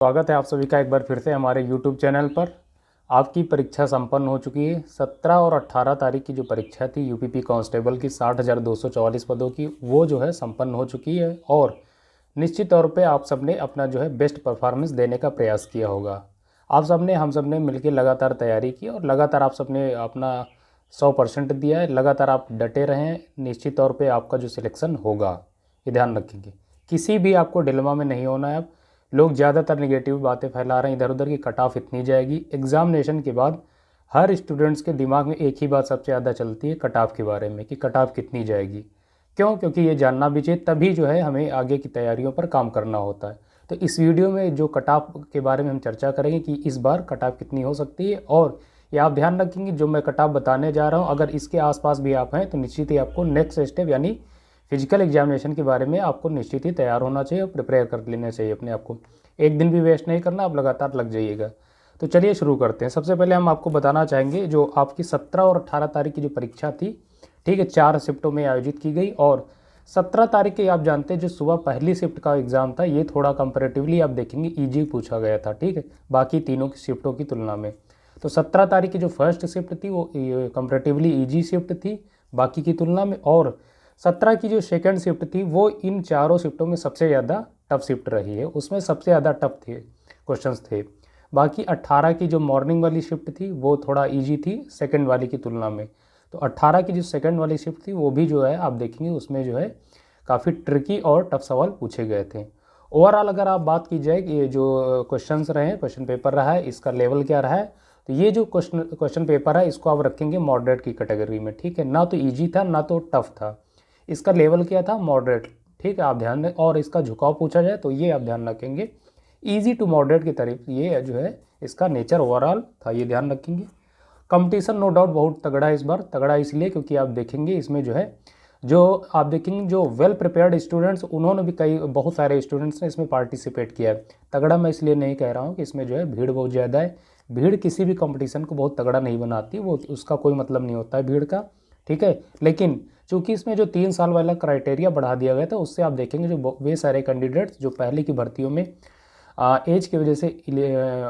स्वागत है आप सभी का एक बार फिर से हमारे YouTube चैनल पर। आपकी परीक्षा संपन्न हो चुकी है। 17 और 18 तारीख की जो परीक्षा थी यूपीपी कांस्टेबल की 60,244 पदों की, वो जो है संपन्न हो चुकी है और निश्चित तौर पे आप सबने अपना जो है बेस्ट परफॉर्मेंस देने का प्रयास किया होगा। आप सबने हम सबने मिलकर लगातार तैयारी की और लगातार आप सबने अपना 100% दिया है। लगातार आप डटे रहें, निश्चित तौर पे आपका जो सिलेक्शन होगा, ये ध्यान रखेंगे। किसी भी आपको डिलेमा में नहीं होना है। अब लोग ज़्यादातर नेगेटिव बातें फैला रहे हैं इधर उधर की कट ऑफ इतनी जाएगी। एग्जामिनेशन के बाद हर स्टूडेंट्स के दिमाग में एक ही बात सबसे ज़्यादा चलती है कट ऑफ के बारे में, कि कट ऑफ कितनी जाएगी। क्यों? क्योंकि ये जानना भी चाहिए, तभी जो है हमें आगे की तैयारियों पर काम करना होता है। तो इस वीडियो में जो कट ऑफ के बारे में हम चर्चा करेंगे कि इस बार कट ऑफ कितनी हो सकती है, और ये आप ध्यान रखेंगे जो मैं कट ऑफ बताने जा रहा हूँ, अगर इसके आसपास भी आप हैं तो निश्चित ही आपको नेक्स्ट स्टेप यानी फिजिकल एग्जामिनेशन के बारे में आपको निश्चित ही तैयार होना चाहिए और प्रिपेयर कर लेना चाहिए अपने आप को। एक दिन भी वेस्ट नहीं करना, आप लगातार लग जाइएगा। तो चलिए शुरू करते हैं। सबसे पहले हम आपको बताना चाहेंगे जो आपकी 17 और 18 तारीख की जो परीक्षा थी, ठीक है, 4 शिफ्टों में आयोजित की गई। और 17 तारीख की आप जानते हैं जो सुबह पहली शिफ्ट का एग्ज़ाम था, ये थोड़ा कंपेरेटिवली आप देखेंगे ईजी पूछा गया था, ठीक है, बाकी तीनों की शिफ्टों की तुलना में। तो 17 तारीख की जो फर्स्ट शिफ्ट थी वो कंपेरेटिवली ईजी शिफ्ट थी बाकी की तुलना में, और 17 की जो सेकंड शिफ्ट थी वो इन चारों शिफ्टों में सबसे ज़्यादा टफ शिफ्ट रही है, उसमें सबसे ज़्यादा टफ थे क्वेश्चंस थे। बाकी 18 की जो मॉर्निंग वाली शिफ्ट थी वो थोड़ा इजी थी सेकंड वाली की तुलना में। तो 18 की जो सेकंड वाली शिफ्ट थी वो भी जो है आप देखेंगे उसमें जो है काफ़ी ट्रिकी और टफ सवाल पूछे गए थे। ओवरऑल अगर आप बात की जाए कि ये जो क्वेश्चंस रहे हैं, क्वेश्चन पेपर रहा है, इसका लेवल क्या रहा है, तो ये जो क्वेश्चन पेपर है इसको आप रखेंगे मॉडरेट की कैटेगरी में, ठीक है, ना तो ईजी था ना तो टफ था, इसका लेवल क्या था, मॉडरेट, ठीक है, आप ध्यान दें। और इसका झुकाव पूछा जाए तो ये आप ध्यान रखेंगे इजी टू मॉडरेट की तरफ, ये जो है इसका नेचर ओवरऑल था, ये ध्यान रखेंगे। कंपटीशन नो डाउट बहुत तगड़ा है इस बार। तगड़ा इसलिए क्योंकि आप देखेंगे इसमें जो है जो आप देखेंगे जो वेल प्रिपेयर्ड स्टूडेंट्स, उन्होंने भी बहुत सारे स्टूडेंट्स ने इसमें पार्टिसिपेट किया है। तगड़ा मैं इसलिए नहीं कह रहा हूँ कि इसमें जो है भीड़ बहुत ज़्यादा है। भीड़ किसी भी कंपटीशन को बहुत तगड़ा नहीं बनाती, वो उसका कोई मतलब नहीं होता है भीड़ का, ठीक है। लेकिन चूंकि इसमें जो 3 साल वाला क्राइटेरिया बढ़ा दिया गया था, उससे आप देखेंगे जो वे सारे कैंडिडेट्स जो पहले की भर्तियों में एज की वजह से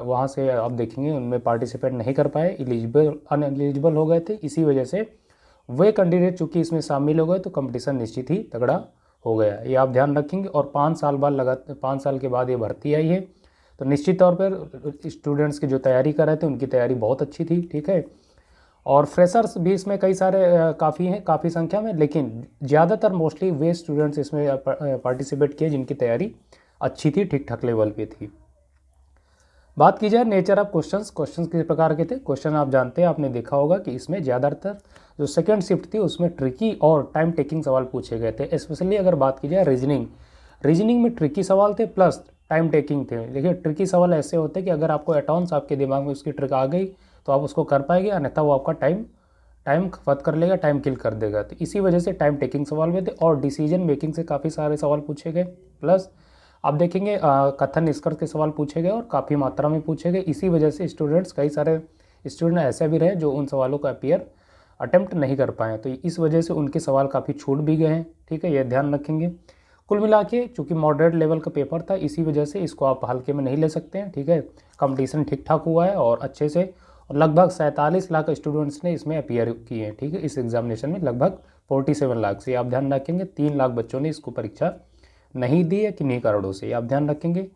वहाँ से आप देखेंगे उनमें पार्टिसिपेट नहीं कर पाए, अनएलिजिबल हो गए थे, इसी वजह से वे कैंडिडेट चूँकि इसमें शामिल हो गए तो कंपटीशन निश्चित ही तगड़ा हो गया, ये आप ध्यान रखेंगे। और 5 साल बाद 5 साल के बाद ये भर्ती आई है, तो निश्चित तौर पर स्टूडेंट्स की जो तैयारी कर रहे थे उनकी तैयारी बहुत अच्छी थी, ठीक है। और फ्रेशर्स भी इसमें कई सारे काफ़ी हैं, काफ़ी संख्या में, लेकिन ज़्यादातर मोस्टली वे स्टूडेंट्स इसमें पार्टिसिपेट किए जिनकी तैयारी अच्छी थी, ठीक ठाक लेवल पे थी। बात की जाए नेचर ऑफ क्वेश्चंस किस प्रकार के थे। क्वेश्चन आप जानते हैं, आपने देखा होगा कि इसमें ज़्यादातर जो सेकंड शिफ्ट थी उसमें ट्रिकी और टाइम टेकिंग सवाल पूछे गए थे। स्पेशली अगर बात की जाए रीजनिंग में ट्रिकी सवाल थे प्लस टाइम टेकिंग थे। देखिए ट्रिकी सवाल ऐसे होते हैं कि अगर आपको एटॉन्स आपके दिमाग में उसकी ट्रिक आ गई तो आप उसको कर पाएंगे, अन्यथा वो आपका टाइम खपत कर लेगा, टाइम किल कर देगा। तो इसी वजह से टाइम टेकिंग सवाल में थे, और डिसीजन मेकिंग से काफ़ी सारे सवाल पूछे गए। प्लस आप देखेंगे कथन निष्कर्ष के सवाल पूछे गए और काफ़ी मात्रा में पूछे गए। इसी वजह से कई सारे स्टूडेंट ऐसे भी रहे जो उन सवालों का अटेम्प्ट नहीं कर पाए, तो इस वजह से उनके सवाल काफ़ी छूट भी गए हैं, ठीक है, ये ध्यान रखेंगे। कुल मिला के चूँकि मॉडरेट लेवल का पेपर था, इसी वजह से इसको आप हल्के में नहीं ले सकते हैं, ठीक है। कंपटीशन ठीक ठाक हुआ है और अच्छे से, और लगभग 47 लाख स्टूडेंट्स ने इसमें अपीयर किए हैं, ठीक है, इस एग्जामिनेशन में लगभग 47 लाख से, आप ध्यान रखेंगे 3 लाख बच्चों ने इसको परीक्षा नहीं दी है किन्हीं कारणों से, आप ध्यान रखेंगे।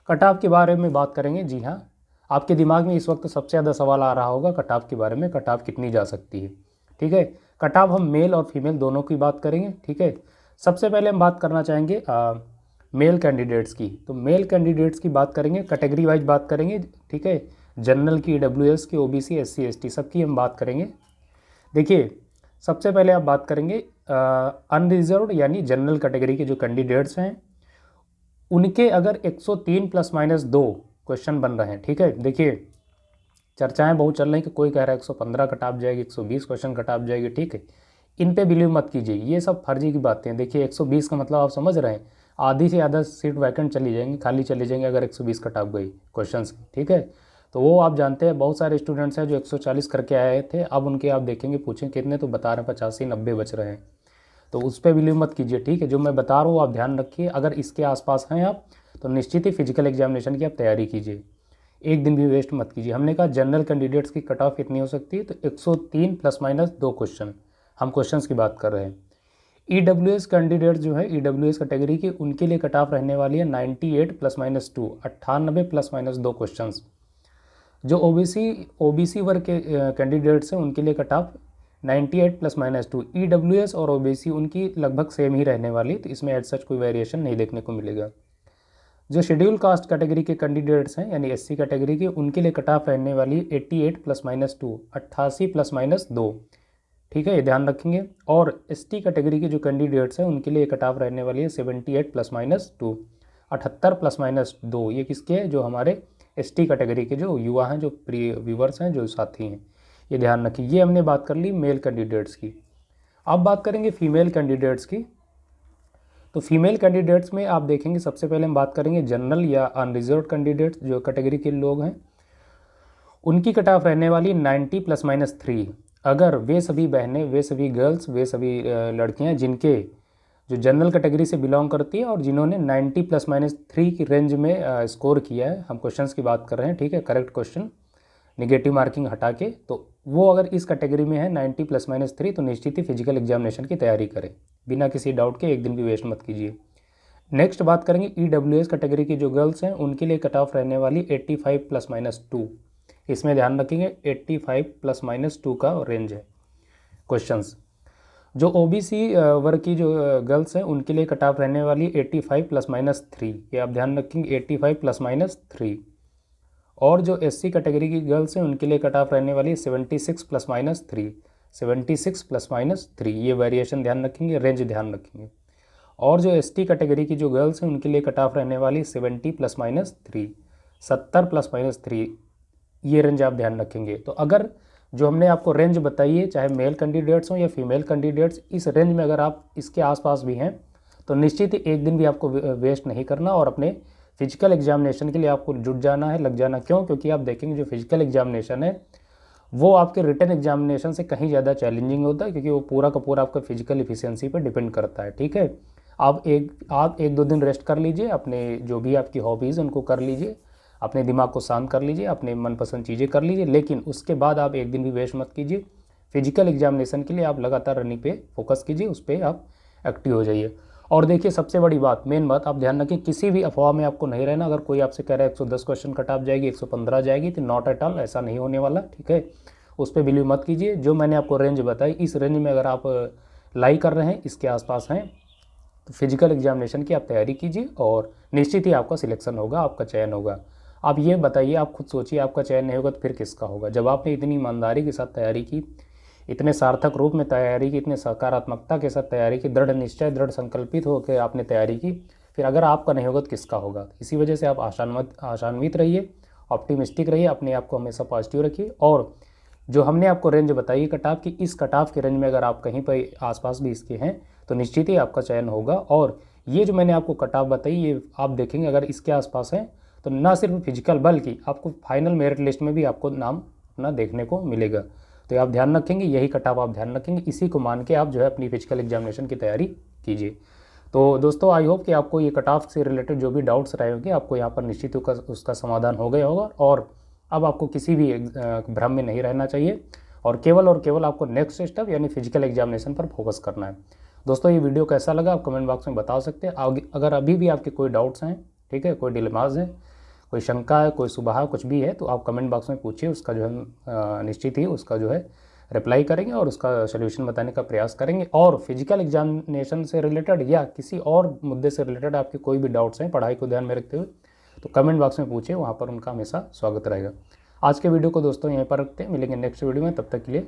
कट ऑफ के बारे में बात करेंगे। जी हाँ, आपके दिमाग में इस वक्त सबसे ज़्यादा सवाल आ रहा होगा कट ऑफ के बारे में, कट ऑफ कितनी जा सकती है, ठीक है। कट ऑफ हम मेल और फीमेल दोनों की बात करेंगे, ठीक है। सबसे पहले हम बात करना चाहेंगे मेल कैंडिडेट्स की। तो मेल कैंडिडेट्स की बात करेंगे, कैटेगरी वाइज बात करेंगे, ठीक है। जनरल की, EWS की, OBC, SC ST सबकी हम बात करेंगे। देखिए सबसे पहले आप बात करेंगे अनरिजर्व्ड यानी जनरल कैटेगरी के जो कैंडिडेट्स हैं उनके अगर 103 ±2 क्वेश्चन बन रहे हैं, ठीक है। देखिए चर्चाएं बहुत चल रही कि कोई कह रहा है 115 कट ऑफ जाएगी, 120 क्वेश्चन कट ऑफ जाएगी, ठीक है। इन पे बिलीव मत कीजिए, ये सब फर्जी की बातें हैं। देखिए 120 का मतलब आप समझ रहे हैं, आधी से ज़्यादा सीट वैकेंट चली जाएंगी, खाली चली जाएंगी अगर 120 कट ऑफ गई क्वेश्चन की, ठीक है। तो वो आप जानते हैं बहुत सारे स्टूडेंट्स हैं जो 140 करके आए थे, अब उनके आप देखेंगे पूछें कितने, तो बता रहे हैं 85 90 बच रहे हैं। तो उस पर बिलीव मत कीजिए, ठीक है। जो मैं बता रहा हूँ आप ध्यान रखिए, अगर इसके आसपास हैं आप तो निश्चित ही फिजिकल एग्जामिनेशन की आप तैयारी कीजिए, एक दिन भी वेस्ट मत कीजिए। हमने कहा जनरल कैंडिडेट्स की कट ऑफ कितनी हो सकती है, तो 103 ± 2 क्वेश्चन, हम क्वेश्चंस की बात कर रहे हैं। EWS कैंडिडेट्स जो है EWS कैटेगरी की, उनके लिए कट ऑफ रहने वाली है 98 ± 2, 98 ± 2 क्वेश्चंस। जो ओबीसी वर्ग के कैंडिडेट्स हैं उनके लिए कट ऑफ 98 ± 2। EWS और ओबीसी उनकी लगभग सेम ही रहने वाली, तो इसमें एज सच कोई वेरिएशन नहीं देखने को मिलेगा। जो शेड्यूल कास्ट कैटेगरी के कैंडिडेट्स हैं यानी SC कैटेगरी के, उनके लिए कट ऑफ रहने वाली 88 ± 2, 88 ± 2, ठीक है, ये ध्यान रखेंगे। और ST कैटेगरी के जो कैंडिडेट्स हैं उनके लिए कट ऑफ रहने वाली है 78 ± 2, 78 ± 2। ये किसके हैं, जो हमारे ST कैटेगरी के जो युवा हैं, जो प्रिय व्यूवर्स हैं, जो साथी हैं, ये ध्यान रखिए। ये हमने बात कर ली मेल कैंडिडेट्स की। अब बात करेंगे फीमेल कैंडिडेट्स की। तो फीमेल कैंडिडेट्स में आप देखेंगे सबसे पहले हम बात करेंगे जनरल या अनरिजर्व कैंडिडेट्स जो कैटेगरी के लोग हैं, उनकी कट ऑफ रहने वाली 90 ± 3। अगर वे सभी बहनें, वे सभी गर्ल्स, वे सभी लड़कियां जिनके जो जनरल कैटेगरी से बिलोंग करती है और जिन्होंने 90 ± 3 की रेंज में स्कोर किया है, हम क्वेश्चंस की बात कर रहे हैं, ठीक है, करेक्ट क्वेश्चन, निगेटिव मार्किंग हटा के, तो वो अगर इस कैटेगरी में है 90 ± 3, तो निश्चित ही फिजिकल एग्जामिनेशन की तैयारी करें, बिना किसी डाउट के, एक दिन भी वेस्ट मत कीजिए। नेक्स्ट बात करेंगे EWS कैटेगरी की जो गर्ल्स हैं उनके लिए कट ऑफ रहने वाली 85 ± 2। इसमें ध्यान रखेंगे 85 ± 2 का रेंज है क्वेश्चंस। जो OBC वर्ग की जो गर्ल्स हैं उनके लिए कट ऑफ रहने वाली 85 ± 3, ये आप ध्यान रखेंगे 85 ± 3। और जो SC कैटेगरी की गर्ल्स हैं उनके लिए कट ऑफ रहने वाली 76 ± 3, 76 ± 3, ये वेरिएशन ध्यान रखेंगे, रेंज ध्यान रखेंगे। और जो ST कैटेगरी की जो गर्ल्स हैं उनके लिए कट ऑफ रहने वाली 70 ± 3, 70 ± 3, ये रेंज आप ध्यान रखेंगे। तो अगर जो हमने आपको रेंज बताई है, चाहे मेल कैंडिडेट्स हों या फीमेल कैंडिडेट्स, इस रेंज में अगर आप इसके आसपास भी हैं तो निश्चित ही एक दिन भी आपको वेस्ट नहीं करना और अपने फिजिकल एग्जामिनेशन के लिए आपको जुट जाना है, लग जाना। क्यों? क्योंकि आप देखेंगे जो फिजिकल एग्जामिनेशन है वो आपके रिटन एग्जामिनेशन से कहीं ज़्यादा चैलेंजिंग होता है, क्योंकि वो पूरा का पूरा आपका फिजिकल इफिशियंसी पर डिपेंड करता है, ठीक है। आप एक दो दिन रेस्ट कर लीजिए, अपने जो भी आपकी हॉबीज़ उनको कर लीजिए, अपने दिमाग को शांत कर लीजिए, अपने मनपसंद चीज़ें कर लीजिए, लेकिन उसके बाद आप एक दिन भी वेस्ट मत कीजिए। फिजिकल एग्जामिनेशन के लिए आप लगातार रनिंग पे फोकस कीजिए, उस पर आप एक्टिव हो जाइए। और देखिए सबसे बड़ी बात, मेन बात आप ध्यान रखिए, किसी भी अफवाह में आपको नहीं रहना। अगर कोई आपसे कह रहा है 110 क्वेश्चन कट ऑफ जाएगी, 115 जाएगी, तो नॉट एट ऑल, ऐसा नहीं होने वाला, ठीक है। उस पर बिलीव मत कीजिए। जो मैंने आपको रेंज बताई, इस रेंज में अगर आप लाई कर रहे हैं, इसके आसपास हैं, तो फिजिकल एग्जामिनेशन की आप तैयारी कीजिए और निश्चित ही आपका सिलेक्शन होगा, आपका चयन होगा। आप ये बताइए, आप खुद सोचिए, आपका चयन नहीं होगा तो फिर किसका होगा? जब आपने इतनी ईमानदारी के साथ तैयारी की, इतने सार्थक रूप में तैयारी की, इतने सकारात्मकता के साथ तैयारी की, दृढ़ निश्चय, दृढ़ संकल्पित होकर आपने तैयारी की, फिर अगर आपका नहीं होगा तो किसका होगा? इसी वजह से आप आशान्वित रहिए, ऑप्टिमिस्टिक रहिए, अपने आप को हमेशा पॉजिटिव रखिए। और जो हमने आपको रेंज बताई कट ऑफ की, इस कट ऑफ के रेंज में अगर आप कहीं पर आसपास भी इसके हैं तो निश्चित ही आपका चयन होगा। और ये जो मैंने आपको कट ऑफ बताई, ये आप देखेंगे अगर इसके आसपास हैं तो ना सिर्फ फिजिकल बल्कि आपको फाइनल मेरिट लिस्ट में भी आपको नाम अपना देखने को मिलेगा। तो आप ध्यान रखेंगे, यही कट ऑफ आप ध्यान रखेंगे, इसी को मान के आप जो है अपनी फिजिकल एग्जामिनेशन की तैयारी कीजिए। तो दोस्तों, आई होप कि आपको ये कट ऑफ से रिलेटेड जो भी डाउट्स रहे होंगे, आपको यहाँ पर निश्चित उसका समाधान हो गया होगा और अब आपको किसी भी भ्रम में नहीं रहना चाहिए और केवल आपको नेक्स्ट स्टेप यानी फिजिकल एग्जामिनेशन पर फोकस करना है। दोस्तों, ये वीडियो कैसा लगा आप कमेंट बॉक्स में बता सकते हैं। अगर अभी भी आपके कोई डाउट्स हैं, ठीक है, कोई डिलेमाज हैं, कोई शंका है, कोई सुबह कुछ भी है, तो आप कमेंट बॉक्स में पूछिए, उसका जो है निश्चित ही उसका जो है रिप्लाई करेंगे और उसका सोल्यूशन बताने का प्रयास करेंगे। और फिजिकल एग्जामिनेशन से रिलेटेड या किसी और मुद्दे से रिलेटेड आपके कोई भी डाउट्स हैं पढ़ाई को ध्यान में रखते हुए, तो कमेंट बॉक्स में पूछिए, वहाँ पर उनका हमेशा स्वागत रहेगा। आज के वीडियो को दोस्तों यहीं पर रखते हैं, मिलेंगे नेक्स्ट वीडियो में, तब तक के लिए